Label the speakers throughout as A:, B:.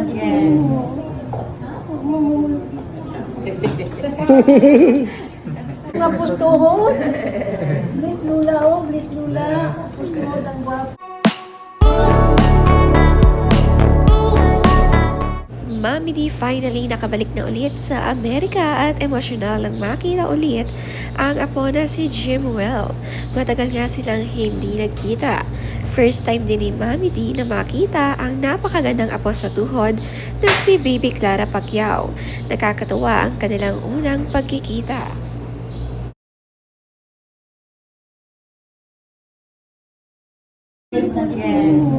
A: Yes.
B: Mga pustuhon. Bless Lula, oh, bless Lula. Pustuhon ang guwapo.
C: Mami D finally nakabalik na ulit sa Amerika at emosyonal ang makita ulit ang apo na si Jimwell. Matagal nga silang hindi nagkita. First time din ni Mami D na makita ang napakagandang apo sa tuhod na si Baby Clara Pacquiao. Nakakatuwa ang kanilang unang pagkikita.
A: Yes.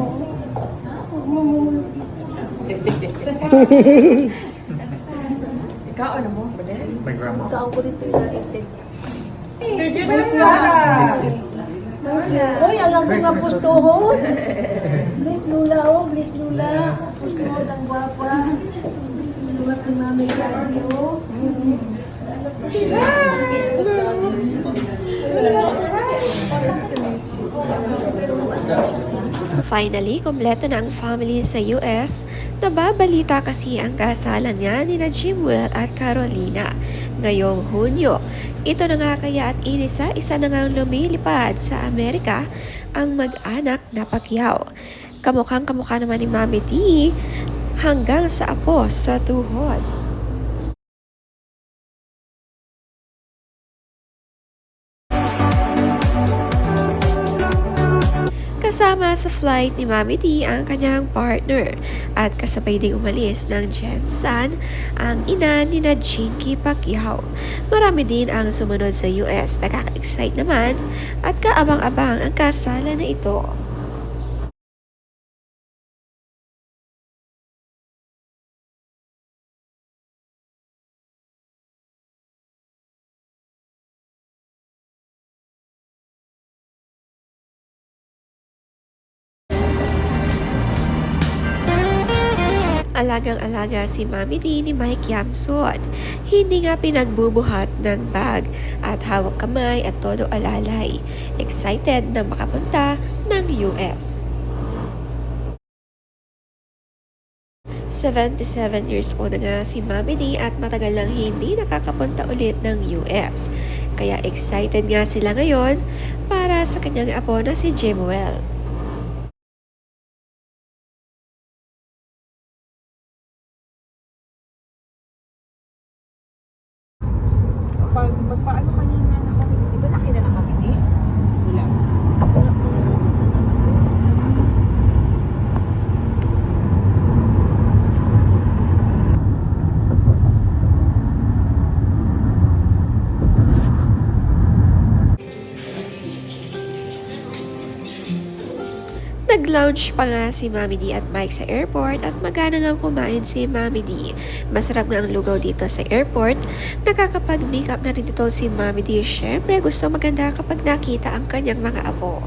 B: Ikaw, ano mo?
D: My grandma.
B: Ikaw ko dito yung naitig.
A: Sir Jason Clara.
B: Uy, alam mo nga pustuhon. Bless Lula, oh, bless Lula. Pustuhon ang guwapa. Lumat ni Mami Gadi, oh.
C: Finally, kompleto na ang family sa US. Nababalita kasi ang kasalan nga ni Jimwell at Carolina ngayong Hunyo. Ito na nga kaya at isa na nga lumilipad sa Amerika ang mag-anak na Pacquiao. Kamukhang kamukha naman ni Mami D hanggang sa apo sa tuhod. Kasama sa flight ni Mami D ang kanyang partner at kasabay ding umalis ng Jensen ang ina ni Jinky Pacquiao. Marami din ang sumunod sa US. Nakaka-excite naman at kaabang-abang ang kasala na ito. Alagang-alaga si Mami D ni Mike Yamson. Hindi nga pinagbubuhat ng bag at hawak kamay at todo alalay. Excited na makapunta ng US. 77 years old na nga si Mami D at matagal lang hindi nakakapunta ulit ng US. Kaya excited nga sila ngayon para sa kanyang apo na si Jimwell.
A: Magpaano kanina na kami? Di ba nakita na kami ni? Wala.
C: Nag-lounge pa nga si Mami D at Mike sa airport at magana nga kumain si Mami D. Masarap nga ang lugaw dito sa airport. Nakakapag-makeup na rin dito si Mami D. Syempre gusto maganda kapag nakita ang kanyang mga apo.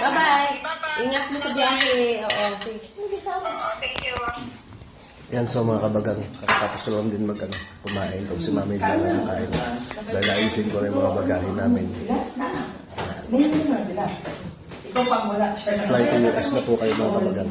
E: Bye-bye. Ingat mo sa biyahe. Oo, okay.
D: Yan so mga kabagang, tapos lang din kumain. Tapos si Mami lang nakain. Lalaisin ko rin mga bagahe namin.
A: Ikaw pang wala.
D: Flight to US na po kayo mga kabagang.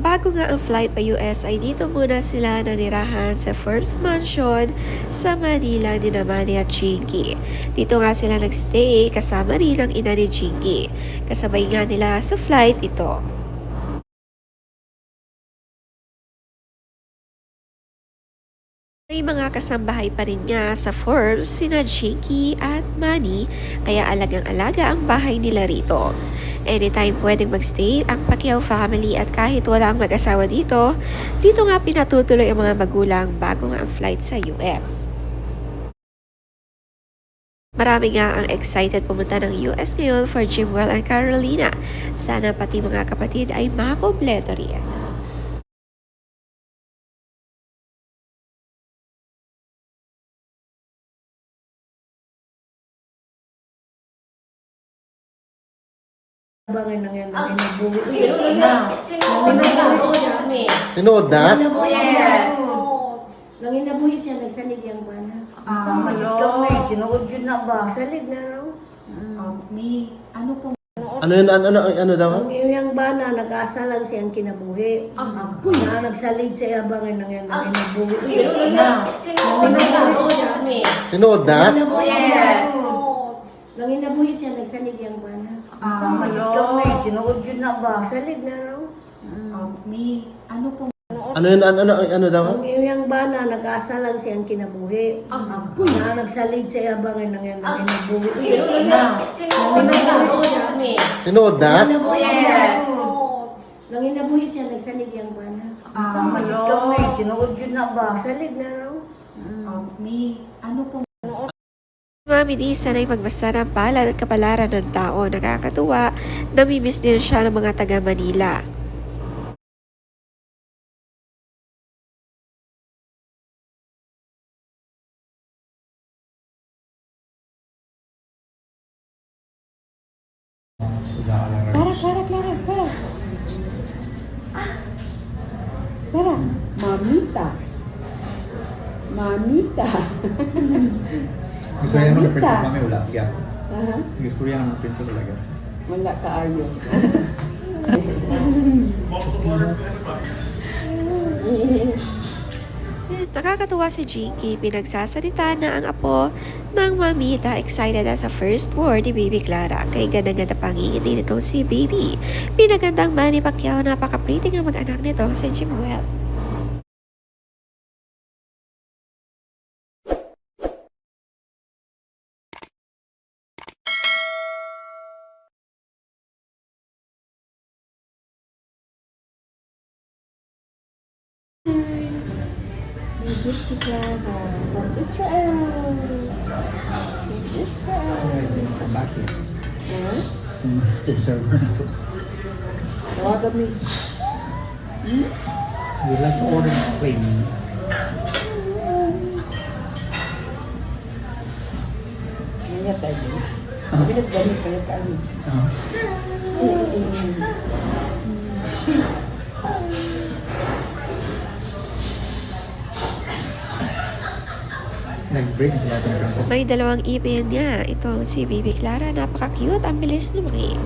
C: Bago nga ang flight pa US ay dito muna sila nanirahan sa first mansion sa Manila ni Manny at Jinky. Dito nga sila nagstay kasama rin ang ina ni Jinky. Kasabay nga nila sa flight ito. May mga kasambahay pa rin nga sa Forbes sina Jinky at Manny kaya alagang-alaga ang bahay nila rito. Anytime pwedeng magstay ang Pacquiao family at kahit wala ang mag-asawa dito, dito nga pinatutuloy ang mga magulang bago nga ang flight sa US. Marami nga ang excited pumunta ng US ngayon for Jimwell and Carolina. Sana pati mga kapatid ay makompleto rin.
B: Abangan lang yan, nagbuwi. Kami.
D: Tinood na?
E: Yes.
B: Nang inabuhi siya, nagsalig yung bana.
A: Kami, tinuod yun na ba?
B: Salig na raw.
A: May, ano po?
D: Ano yun? Ano daw?
B: Ang iyang bana, nag-asa lang siyang kinabuhi. Na nagsalig siya, abangan lang yan, nagbuwi.
E: Kami.
D: Tinood na?
E: Yes.
B: Nang inabuhi siya, nagsalig yung bana.
A: Kami, tinuod yun na ba?
B: Salig na raw.
A: May, ano po?
D: Ano yun? Ano daw?
B: Ang iyang bana, nag-asa lang siyang kinabuhi. Na nagsalig siya, abangan lang yan, nagbuwi.
E: Kami.
D: Tinood na?
E: Yes.
B: Nang inabuhi siya, nagsalig yung bana.
A: Kami, tinuod yun na ba?
B: Salig na raw.
A: May, ano po?
C: Mami Di sanay magbasa ng palad at kapalaran ng tao. Nakakatuwa, namimiss din siya ng mga taga Manila.
F: Clara, mamita. Mamita.
G: Gusto niya naman ng princess mami, wala. Yeah.
F: Aha.
G: Gusto niya naman ng princess, wala.
F: Wala ka ayo.
C: Nakakatuwa si Jinky, pinagsasalita na ang apo ng mamita, excited na sa first word ni Baby Clara. Kay ganda-ganda pangingiti nitong si Baby. Pinagandang Manny Pacquiao, napaka-pretty ng mag-anak nito si Jimuel.
F: Egypt si Clara from Israel. From Israel.
G: Come back here.
F: Huh?
G: Yung server na to.
F: Tawagan mo.
G: We'd like to order a plane.
F: Kaya tayo. Mabilis ganit kaya kami.
G: Nag-break na sila ng princess.
C: May dalawang ipin niya. Itong si Baby Clara, napaka-cute, ang bilis lumaki.